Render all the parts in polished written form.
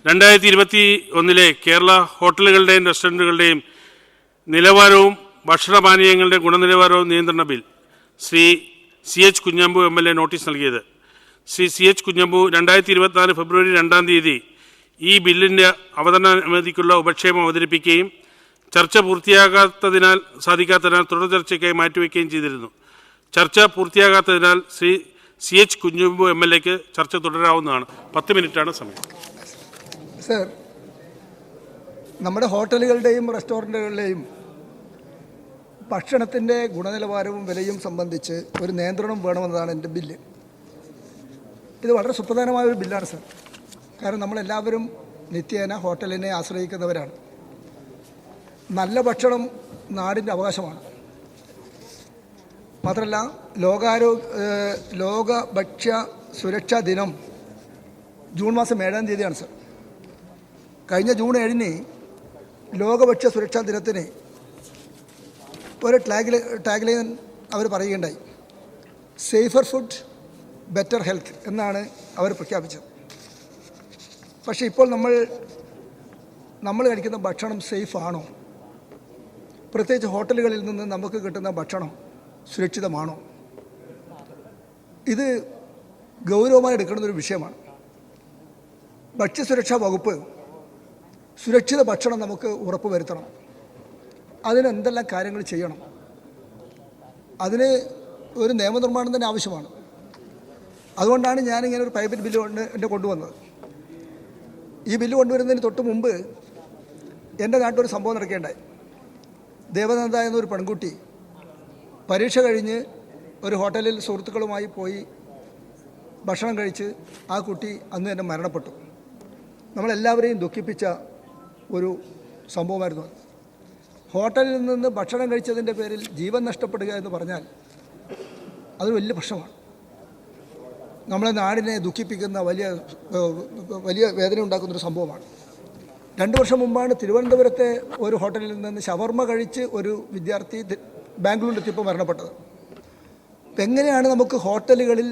2021 കേരള ഹോട്ടലുകളുടെയും റെസ്റ്റോറൻറ്റുകളുടെയും നിലവാരവും ഭക്ഷണപാനീയങ്ങളുടെ ഗുണനിലവാരവും നിയന്ത്രണ bill Shri CH Kunhambu MLA notice നൽകിയത്. ശ്രീ CH കുഞ്ഞമ്പു 2024 ഫെബ്രുവരി 2 ഈ ബില്ലിൻ്റെ അവതരണ അനുമതിക്കുള്ള ഉപക്ഷേപം അവതരിപ്പിക്കുകയും ചർച്ച സാധിക്കാത്തതിനാൽ തുടർ ചർച്ചയ്ക്കായി മാറ്റിവെക്കുകയും ചെയ്തിരുന്നു. ചർച്ച പൂർത്തിയാകാത്തതിനാൽ ശ്രീ CH കുഞ്ഞമ്പു MLAക്ക് ചർച്ച തുടരാവുന്നതാണ്. 10 മിനിറ്റാണ് സമയം. സർ, നമ്മുടെ ഹോട്ടലുകളുടെയും റെസ്റ്റോറൻറ്റുകളുടെയും ഭക്ഷണത്തിൻ്റെ ഗുണനിലവാരവും വിലയും സംബന്ധിച്ച് ഒരു നിയന്ത്രണം വേണമെന്നതാണ് എൻ്റെ ബില്ല്. ഇത് വളരെ സുപ്രധാനമായൊരു ബില്ലാണ് സർ. കാരണം നമ്മളെല്ലാവരും നിത്യേന ഹോട്ടലിനെ ആശ്രയിക്കുന്നവരാണ്. നല്ല ഭക്ഷണം നാടിൻ്റെ അവകാശമാണ്. മാത്രമല്ല, ലോക ഭക്ഷ്യ സുരക്ഷാ ദിനം ജൂൺ മാസം 7 സർ. കഴിഞ്ഞ ജൂൺ 7 ലോക ഭക്ഷ്യ സുരക്ഷാ ദിനത്തിന് ഒരു ടാഗ്ലൈൻ അവർ പറയുകയുണ്ടായി. സേഫർ ഫുഡ് ബെറ്റർ ഹെൽത്ത് എന്നാണ് അവർ പ്രഖ്യാപിച്ചത്. പക്ഷേ ഇപ്പോൾ നമ്മൾ കഴിക്കുന്ന ഭക്ഷണം സേഫ് ആണോ? പ്രത്യേകിച്ച് ഹോട്ടലുകളിൽ നിന്ന് നമുക്ക് കിട്ടുന്ന ഭക്ഷണം സുരക്ഷിതമാണോ? ഇത് ഗൗരവമായി എടുക്കേണ്ടുന്നൊരു വിഷയമാണ്. ഭക്ഷ്യസുരക്ഷാ വകുപ്പ് സുരക്ഷിത ഭക്ഷണം നമുക്ക് ഉറപ്പുവരുത്തണം. അതിന് എന്തെല്ലാം കാര്യങ്ങൾ ചെയ്യണം? അതിന് ഒരു നിയമനിർമ്മാണം തന്നെ ആവശ്യമാണ്. അതുകൊണ്ടാണ് ഞാനിങ്ങനെ ഒരു പ്രൈവറ്റ് ബില്ല് കൊണ്ടുവന്നത്. ഈ ബില്ല് കൊണ്ടുവരുന്നതിന് തൊട്ട് മുമ്പ് എൻ്റെ നാട്ടിലൊരു സംഭവം നടക്കേണ്ടായി. ദേവനന്ദ എന്നൊരു പെൺകുട്ടി പരീക്ഷ കഴിഞ്ഞ് ഒരു ഹോട്ടലിൽ സുഹൃത്തുക്കളുമായി പോയി ഭക്ഷണം കഴിച്ച് ആ കുട്ടി അന്ന് തന്നെ മരണപ്പെട്ടു. നമ്മളെല്ലാവരെയും ദുഃഖിപ്പിച്ച ഒരു സംഭവമായിരുന്നു അത്. ഹോട്ടലിൽ നിന്ന് ഭക്ഷണം കഴിച്ചതിൻ്റെ പേരിൽ ജീവൻ നഷ്ടപ്പെടുക എന്ന് പറഞ്ഞാൽ അതൊരു വലിയ പ്രശ്നമാണ്. നമ്മളെ നാടിനെ ദുഃഖിപ്പിക്കുന്ന വലിയ വേദന ഉണ്ടാക്കുന്നൊരു സംഭവമാണ്. 2 വർഷം മുമ്പാണ് തിരുവനന്തപുരത്തെ ഒരു ഹോട്ടലിൽ നിന്ന് ഷവർമ്മ കഴിച്ച് ഒരു വിദ്യാർത്ഥി ബാംഗ്ലൂരിലെത്തിയപ്പോൾ മരണപ്പെട്ടത്. അപ്പം എങ്ങനെയാണ് നമുക്ക് ഹോട്ടലുകളിൽ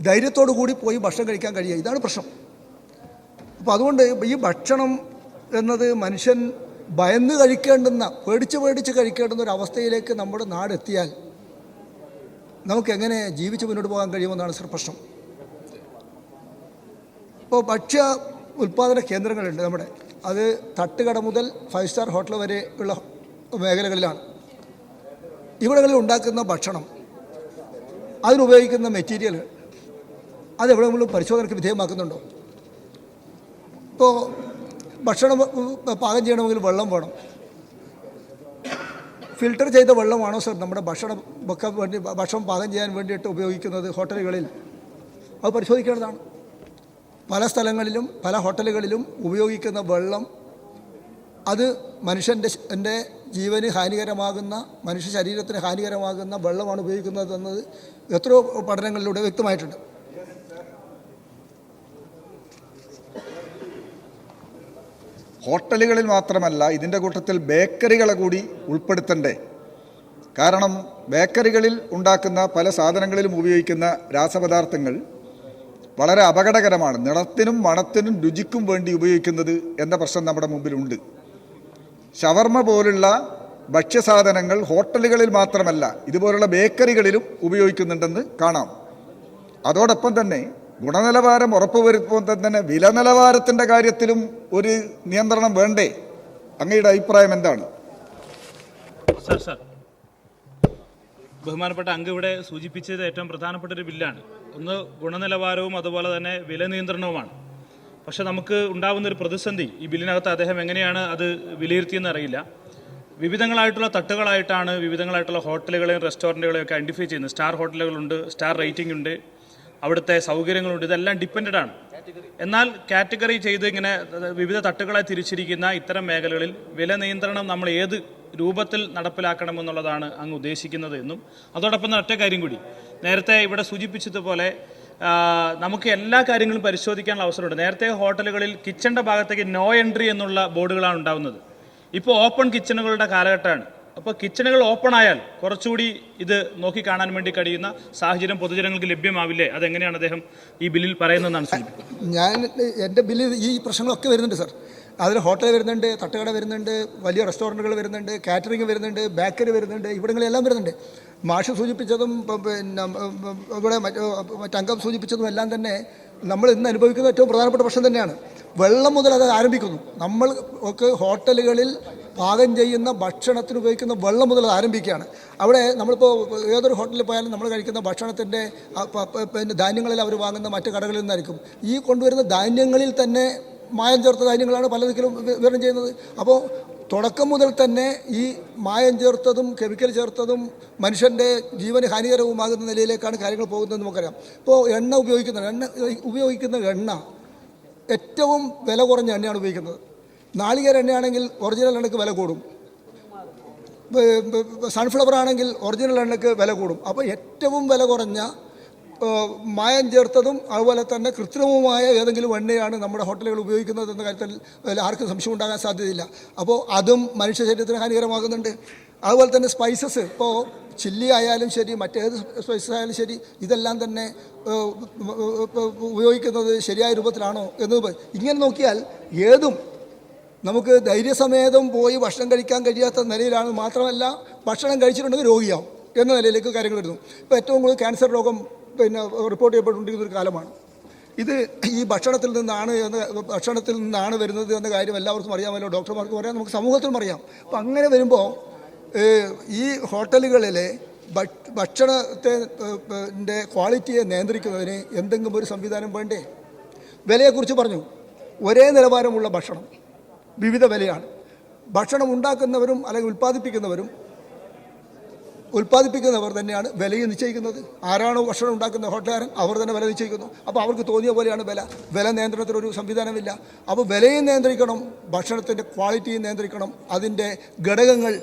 ധൈര്യത്തോടു കൂടി പോയി ഭക്ഷണം കഴിക്കാൻ കഴിയുക? ഇതാണ് പ്രശ്നം. അപ്പോൾ അതുകൊണ്ട് ഈ ഭക്ഷണം എന്നത് മനുഷ്യൻ ഭയന്ന് കഴിക്കേണ്ടുന്ന, പേടിച്ച് കഴിക്കേണ്ടുന്ന ഒരു അവസ്ഥയിലേക്ക് നമ്മുടെ നാടെത്തിയാൽ നമുക്കെങ്ങനെ ജീവിച്ച് മുന്നോട്ട് പോകാൻ കഴിയുമെന്നാണ് സർ പ്രശ്നം. ഇപ്പോൾ ഭക്ഷ്യ ഉൽപ്പാദന കേന്ദ്രങ്ങളുണ്ട് നമ്മുടെ. അത് തട്ടുകട മുതൽ 5 സ്റ്റാർ ഹോട്ടൽ വരെ ഉള്ള മേഖലകളിലാണ്. ഇവിടങ്ങളിൽ ഉണ്ടാക്കുന്ന ഭക്ഷണം, അതിനുപയോഗിക്കുന്ന മെറ്റീരിയൽ അതെവിടെയെങ്കിലും പരിശോധനയ്ക്ക് വിധേയമാക്കുന്നുണ്ടോ? ഇപ്പോൾ ഭക്ഷണം പാകം ചെയ്യണമെങ്കിൽ വെള്ളം വേണം. ഫിൽട്ടർ ചെയ്ത വെള്ളമാണോ സർ നമ്മുടെ ഭക്ഷണം പാകം ചെയ്യാൻ വേണ്ടിയിട്ട് ഉപയോഗിക്കുന്നത് ഹോട്ടലുകളിൽ? അത് പരിശോധിക്കേണ്ടതാണ്. പല സ്ഥലങ്ങളിലും പല ഹോട്ടലുകളിലും ഉപയോഗിക്കുന്ന വെള്ളം അത് മനുഷ്യൻ്റെ ജീവന് ഹാനികരമാകുന്ന, മനുഷ്യ ശരീരത്തിന് ഹാനികരമാകുന്ന വെള്ളമാണ് ഉപയോഗിക്കുന്നത് എന്നത് എത്രയോ പഠനങ്ങളിലൂടെ വ്യക്തമായിട്ടുണ്ട്. ഹോട്ടലുകളിൽ മാത്രമല്ല, ഇതിൻ്റെ കൂട്ടത്തിൽ ബേക്കറികളെ കൂടി ഉൾപ്പെടുത്തണ്ടേ? കാരണം ബേക്കറികളിൽ ഉണ്ടാക്കുന്ന പല സാധനങ്ങളിലും ഉപയോഗിക്കുന്ന രാസപദാർത്ഥങ്ങൾ വളരെ അപകടകരമാണ്. നിറത്തിനും മണത്തിനും രുചിക്കും വേണ്ടി ഉപയോഗിക്കുന്നത് എന്ന പ്രശ്നം നമ്മുടെ മുമ്പിലുണ്ട്. ഷവർമ്മ പോലുള്ള ഭക്ഷ്യസാധനങ്ങൾ ഹോട്ടലുകളിൽ മാത്രമല്ല, ഇതുപോലുള്ള ബേക്കറികളിലും ഉപയോഗിക്കുന്നുണ്ടെന്ന് കാണാം. അതോടൊപ്പം തന്നെ ഗുണനിലവാരം ഉറപ്പുവരുത്തുമ്പോൾ തന്നെ വില നിലവാരത്തിൻ്റെ കാര്യത്തിലും ഒരു നിയന്ത്രണം വേണ്ടേ? അങ്ങയുടെ അഭിപ്രായം എന്താണ്? സർ, ബഹുമാനപ്പെട്ട അംഗം ഇവിടെ സൂചിപ്പിച്ചത് ഏറ്റവും പ്രധാനപ്പെട്ട ഒരു ബില്ലാണ്. ഒന്ന് ഗുണനിലവാരവും അതുപോലെ തന്നെ വില നിയന്ത്രണവുമാണ്. പക്ഷെ നമുക്ക് ഉണ്ടാകുന്നൊരു പ്രതിസന്ധി, ഈ ബില്ലിനകത്ത് അദ്ദേഹം എങ്ങനെയാണ് അത് വിലയിരുത്തിയെന്ന് അറിയില്ല. വിവിധങ്ങളായിട്ടുള്ള തട്ടുകളായിട്ടാണ് വിവിധങ്ങളായിട്ടുള്ള ഹോട്ടലുകളെയും റെസ്റ്റോറൻറ്റുകളെയും ഒക്കെ ഐഡൻറ്റിഫൈ ചെയ്യുന്നത്. സ്റ്റാർ ഹോട്ടലുകളുണ്ട്, സ്റ്റാർ റേറ്റിംഗ് ഉണ്ട്, അവിടുത്തെ സൗകര്യങ്ങളുണ്ട്, ഇതെല്ലാം ഡിപ്പെൻഡഡ് ആണ്. എന്നാൽ കാറ്റഗറി ചെയ്ത് ഇങ്ങനെ വിവിധ തട്ടുകളെ തിരിച്ചിരിക്കുന്ന ഇത്തരം മേഖലകളിൽ വില നിയന്ത്രണം നമ്മൾ ഏത് രൂപത്തിൽ നടപ്പിലാക്കണമെന്നുള്ളതാണ് അങ്ങ് ഉദ്ദേശിക്കുന്നത് എന്നും, അതോടൊപ്പം തന്നെ ഒറ്റ കാര്യം കൂടി, നേരത്തെ ഇവിടെ സൂചിപ്പിച്ചതുപോലെ നമുക്ക് എല്ലാ കാര്യങ്ങളും പരിശോധിക്കാനുള്ള അവസരമുണ്ട്. നേരത്തെ ഹോട്ടലുകളിൽ കിച്ചണിൻ്റെ ഭാഗത്തേക്ക് നോ എൻട്രി എന്നുള്ള ബോർഡുകളാണ് ഉണ്ടാകുന്നത്. ഇപ്പോൾ ഓപ്പൺ കിച്ചണുകളുടെ കാലഘട്ടമാണ്. അപ്പോൾ കിച്ചണുകൾ ഓപ്പൺ ആയാൽ കുറച്ചുകൂടി ഇത് നോക്കിക്കാണാൻ വേണ്ടി കഴിയുന്ന സാഹചര്യം പൊതുജനങ്ങൾക്ക് ലഭ്യമാവില്ലേ? അതെങ്ങനെയാണ് അദ്ദേഹം ഈ ബില്ലിൽ പറയുന്നതെന്നാണ് സൂചിപ്പിക്കുന്നത്. എൻ്റെ ബില്ലിൽ ഈ പ്രശ്നങ്ങളൊക്കെ വരുന്നുണ്ട് സാർ. അതിൽ ഹോട്ടൽ വരുന്നുണ്ട്, തട്ടുകട വരുന്നുണ്ട്, വലിയ റെസ്റ്റോറൻറ്റുകൾ വരുന്നുണ്ട്, കാറ്ററിംഗ് വരുന്നുണ്ട്, ബേക്കറി വരുന്നുണ്ട്, ഇവിടങ്ങളെല്ലാം വരുന്നുണ്ട്. മാഷ് സൂചിപ്പിച്ചതും പിന്നെ ഇവിടെ മറ്റംഗം സൂചിപ്പിച്ചതും എല്ലാം തന്നെ നമ്മൾ ഇന്ന് അനുഭവിക്കുന്ന ഏറ്റവും പ്രധാനപ്പെട്ട പ്രശ്നം തന്നെയാണ്. വെള്ളം മുതൽ അത് ആരംഭിക്കുന്നു. നമ്മൾ ഒക്കെ ഹോട്ടലുകളിൽ പാകം ചെയ്യുന്ന ഭക്ഷണത്തിന് ഉപയോഗിക്കുന്ന വെള്ളം മുതൽ ആരംഭിക്കുകയാണ്. അവിടെ നമ്മളിപ്പോൾ ഏതൊരു ഹോട്ടലിൽ പോയാലും നമ്മൾ കഴിക്കുന്ന ഭക്ഷണത്തിൻ്റെ പിന്നെ ധാന്യങ്ങളിൽ അവർ വാങ്ങുന്ന മറ്റു കടകളിൽ നിന്നായിരിക്കും. ഈ കൊണ്ടുവരുന്ന ധാന്യങ്ങളിൽ തന്നെ മായം ചേർത്ത ധാന്യങ്ങളാണ് പല ദിക്കിലും വിതരണം ചെയ്യുന്നത്. അപ്പോൾ തുടക്കം മുതൽ തന്നെ ഈ മായം ചേർത്തതും കെമിക്കൽ ചേർത്തതും മനുഷ്യൻ്റെ ജീവന് ഹാനികരവുമാകുന്ന നിലയിലേക്കാണ് കാര്യങ്ങൾ പോകുന്നത് നമുക്കറിയാം. ഇപ്പോൾ എണ്ണ ഉപയോഗിക്കുന്ന എണ്ണ ഏറ്റവും വില കുറഞ്ഞ എണ്ണയാണ് ഉപയോഗിക്കുന്നത്. നാളികേര എണ്ണയാണെങ്കിൽ ഒറിജിനൽ എണ്ണയ്ക്ക് വില കൂടും, സൺഫ്ലവർ ആണെങ്കിൽ ഒറിജിനൽ എണ്ണയ്ക്ക് വില കൂടും. അപ്പോൾ ഏറ്റവും വില കുറഞ്ഞ മായം ചേർത്തതും അതുപോലെ തന്നെ കൃത്രിമവുമായ ഏതെങ്കിലും എണ്ണയാണ് നമ്മുടെ ഹോട്ടലുകൾ ഉപയോഗിക്കുന്നത് എന്ന കാര്യത്തിൽ ആർക്കും സംശയം ഉണ്ടാകാൻ സാധ്യതയില്ല. അപ്പോൾ അതും മനുഷ്യ ശരീരത്തിന് ഹാനികരമാകുന്നുണ്ട്. അതുപോലെ തന്നെ സ്പൈസസ്, ഇപ്പോൾ ചില്ലി ആയാലും ശരി, മറ്റേത് സ്പൈസസ് ആയാലും ശരി, ഇതെല്ലാം തന്നെ ഉപയോഗിക്കുന്നത് ശരിയായ രൂപത്തിലാണോ എന്ന് ഇങ്ങനെ നോക്കിയാൽ ഏതും നമുക്ക് ധൈര്യസമേതം പോയി ഭക്ഷണം കഴിക്കാൻ കഴിയാത്ത നിലയിലാണ്. മാത്രമല്ല ഭക്ഷണം കഴിച്ചിട്ടുണ്ടെങ്കിൽ രോഗിയാവും എന്ന നിലയിലേക്ക് കാര്യങ്ങൾ വരുന്നു. ഇപ്പോൾ ഏറ്റവും കൂടുതൽ ക്യാൻസർ രോഗം റിപ്പോർട്ട് ചെയ്യപ്പെട്ടുകൊണ്ടിരിക്കുന്ന ഒരു കാലമാണ് ഇത്. ഈ ഭക്ഷണത്തിൽ നിന്നാണ് വരുന്നത് എന്ന കാര്യം എല്ലാവർക്കും അറിയാമല്ലോ, ഡോക്ടർമാർക്കും അറിയാം, നമുക്ക് സമൂഹത്തിനും അറിയാം. അപ്പം അങ്ങനെ വരുമ്പോൾ ഈ ഹോട്ടലുകളിലെ ഭക്ഷണത്തിൻ്റെ ക്വാളിറ്റിയെ നിയന്ത്രിക്കുന്നതിന് എന്തെങ്കിലും ഒരു സംവിധാനം വേണ്ടേ? വിലയെക്കുറിച്ച് പറഞ്ഞു. ഒരേ നിലവാരമുള്ള ഭക്ഷണം വിവിധ വിലയാണ്. ഭക്ഷണം ഉണ്ടാക്കുന്നവരും അല്ലെങ്കിൽ ഉൽപ്പാദിപ്പിക്കുന്നവർ തന്നെയാണ് വിലയും നിശ്ചയിക്കുന്നത്. ആരാണോ ഭക്ഷണം ഉണ്ടാക്കുന്ന ഹോട്ടലുകാരൻ അവർ തന്നെ വില നിശ്ചയിക്കുന്നു. അപ്പോൾ അവർക്ക് തോന്നിയ പോലെയാണ് വില നിയന്ത്രണത്തിനൊരു സംവിധാനമില്ല. അപ്പോൾ വിലയും നിയന്ത്രിക്കണം, ഭക്ഷണത്തിൻ്റെ ക്വാളിറ്റിയും നിയന്ത്രിക്കണം. അതിൻ്റെ ഘടകങ്ങൾ,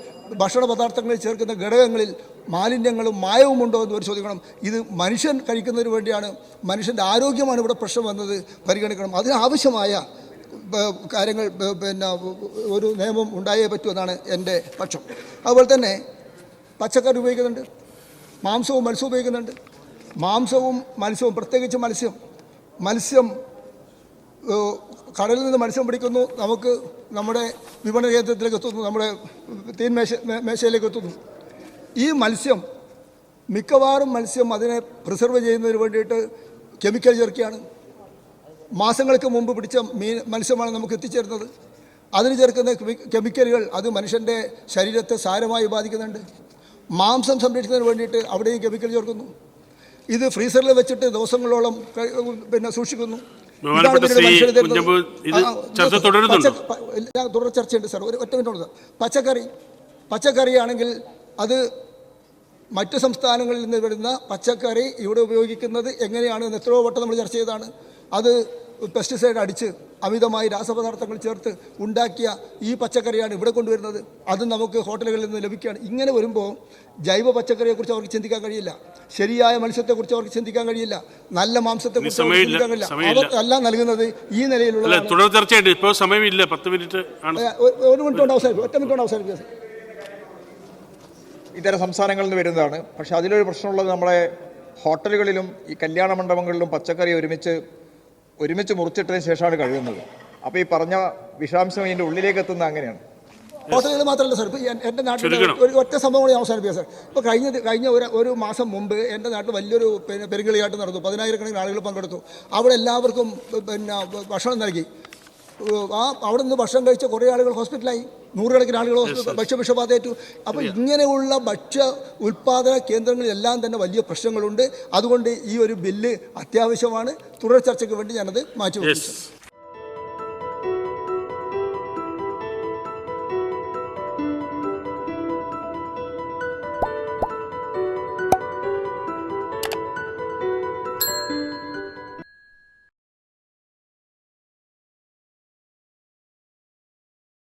ഭക്ഷണ പദാർത്ഥങ്ങളിൽ ചേർക്കുന്ന ഘടകങ്ങളിൽ മാലിന്യങ്ങളും മായവും ഉണ്ടോ എന്ന് പരിശോധിക്കണം. ഇത് മനുഷ്യൻ കഴിക്കുന്നതിന് വേണ്ടിയാണ്, മനുഷ്യൻ്റെ ആരോഗ്യമാണ് ഇവിടെ പ്രശ്നം വന്നത്, പരിഗണിക്കണം. അതിനാവശ്യമായ കാര്യങ്ങൾ പിന്നെ ഒരു നിയമം ഉണ്ടായേ പറ്റൂ എന്നാണ് എൻ്റെ പക്ഷം. അതുപോലെ തന്നെ പച്ചക്കറി ഉപയോഗിക്കുന്നുണ്ട്, മാംസവും മത്സ്യവും ഉപയോഗിക്കുന്നുണ്ട്. മാംസവും മത്സ്യവും, പ്രത്യേകിച്ച് മത്സ്യം കടലിൽ നിന്ന് മത്സ്യം പിടിക്കുന്നു, നമുക്ക് നമ്മുടെ വിപണന കേന്ദ്രത്തിലേക്ക് എത്തുന്നു, നമ്മുടെ മേശയിലേക്ക് എത്തുന്നു. ഈ മിക്കവാറും മത്സ്യം അതിനെ പ്രിസർവ് ചെയ്യുന്നതിന് വേണ്ടിയിട്ട് കെമിക്കൽ ചേർക്കുകയാണ്. മാസങ്ങൾക്ക് മുമ്പ് പിടിച്ച മത്സ്യമാണ് നമുക്ക് എത്തിച്ചേരുന്നത്. അതിന് ചേർക്കുന്ന കെമിക്കലുകൾ അത് മനുഷ്യൻ്റെ ശരീരത്തെ സാരമായി ബാധിക്കുന്നുണ്ട്. മാംസം സംരക്ഷിക്കുന്നതിന് വേണ്ടിയിട്ട് അവിടെയും കെമിക്കൽ ചേർക്കുന്നു. ഇത് ഫ്രീസറിൽ വെച്ചിട്ട് ദിവസങ്ങളോളം പിന്നെ സൂക്ഷിക്കുന്നു. തുടർ ചർച്ചയുണ്ട് സാർ, ഒറ്റ മിനിറ്റ്. പച്ചക്കറിയാണെങ്കിൽ അത് മറ്റ് സംസ്ഥാനങ്ങളിൽ നിന്ന് വരുന്ന പച്ചക്കറി ഇവിടെ ഉപയോഗിക്കുന്നത് എങ്ങനെയാണ് എത്രയോ വട്ടം നമ്മൾ ചർച്ച ചെയ്തതാണ്. അത് പെസ്റ്റിസൈഡ് അടിച്ച് അമിതമായി രാസപദാർത്ഥങ്ങൾ ചേർത്ത് ഉണ്ടാക്കിയ ഈ പച്ചക്കറിയാണ് ഇവിടെ കൊണ്ടുവരുന്നത്. അത് നമുക്ക് ഹോട്ടലുകളിൽ നിന്ന് ലഭിക്കുകയാണ്. ഇങ്ങനെ വരുമ്പോൾ ജൈവ പച്ചക്കറിയെക്കുറിച്ച് അവർക്ക് ചിന്തിക്കാൻ കഴിയില്ല, ശരിയായ മത്സ്യത്തെക്കുറിച്ച് അവർക്ക് ചിന്തിക്കാൻ കഴിയില്ല, നല്ല മാംസത്തെക്കുറിച്ച് അവർക്ക് ചിന്തിക്കാൻ കഴിയില്ല. അവർക്കെല്ലാം നൽകുന്നത് ഈ നിലയിലുള്ള തുടർ ചർച്ചയുണ്ട്. ഇപ്പോൾ സമയമില്ല, 10 മിനിറ്റ്. ഒരു മിനിറ്റ് കൊണ്ട് അവസാനിപ്പിക്കും, ഒറ്റ മിനിറ്റ് കൊണ്ട് അവസാനിപ്പിക്കുക. ഇതര സംസ്ഥാനങ്ങളിൽ നിന്ന് വരുന്നതാണ്. പക്ഷേ അതിലൊരു പ്രശ്നമുള്ളത്, നമ്മളെ ഹോട്ടലുകളിലും ഈ കല്യാണ മണ്ഡപങ്ങളിലും പച്ചക്കറി ഒരുമിച്ച് മുറിച്ചിട്ടതിന് ശേഷമാണ് കഴുകുന്നത്. അപ്പോൾ ഈ പറഞ്ഞ വിഷാംശം ഇതിൻ്റെ ഉള്ളിലേക്ക് എത്തുന്നത് അങ്ങനെയാണ്. ഹോട്ടലുകൾ മാത്രമല്ല സാർ, ഇപ്പോൾ എൻ്റെ നാട്ടിൽ ഒരു ഒറ്റ സംഭവം കൂടി അവസാനിപ്പിക്കുക സാർ. ഇപ്പോൾ കഴിഞ്ഞ ഒരു മാസം മുമ്പ് എൻ്റെ നാട്ടിൽ വലിയൊരു പെരുങ്കളിയാട്ട് നടന്നു. 10,000-കണക്കിന് ആളുകൾ പങ്കെടുത്തു. അവിടെ എല്ലാവർക്കും ഭക്ഷണം നൽകി. അവിടെ നിന്ന് ഭക്ഷണം കഴിച്ച കുറേ ആളുകൾ ഹോസ്പിറ്റലായി, 100 ആളുകൾ ഭക്ഷ്യവിഷബാധയേറ്റു. അപ്പോൾ ഇങ്ങനെയുള്ള ഭക്ഷ്യ ഉൽപ്പാദന കേന്ദ്രങ്ങളിലെല്ലാം തന്നെ വലിയ പ്രശ്നങ്ങളുണ്ട്. അതുകൊണ്ട് ഈ ഒരു ബില്ല് അത്യാവശ്യമാണ്. തുടർ ചർച്ചയ്ക്ക് വേണ്ടി ഞാനത് മാറ്റിവെച്ചു.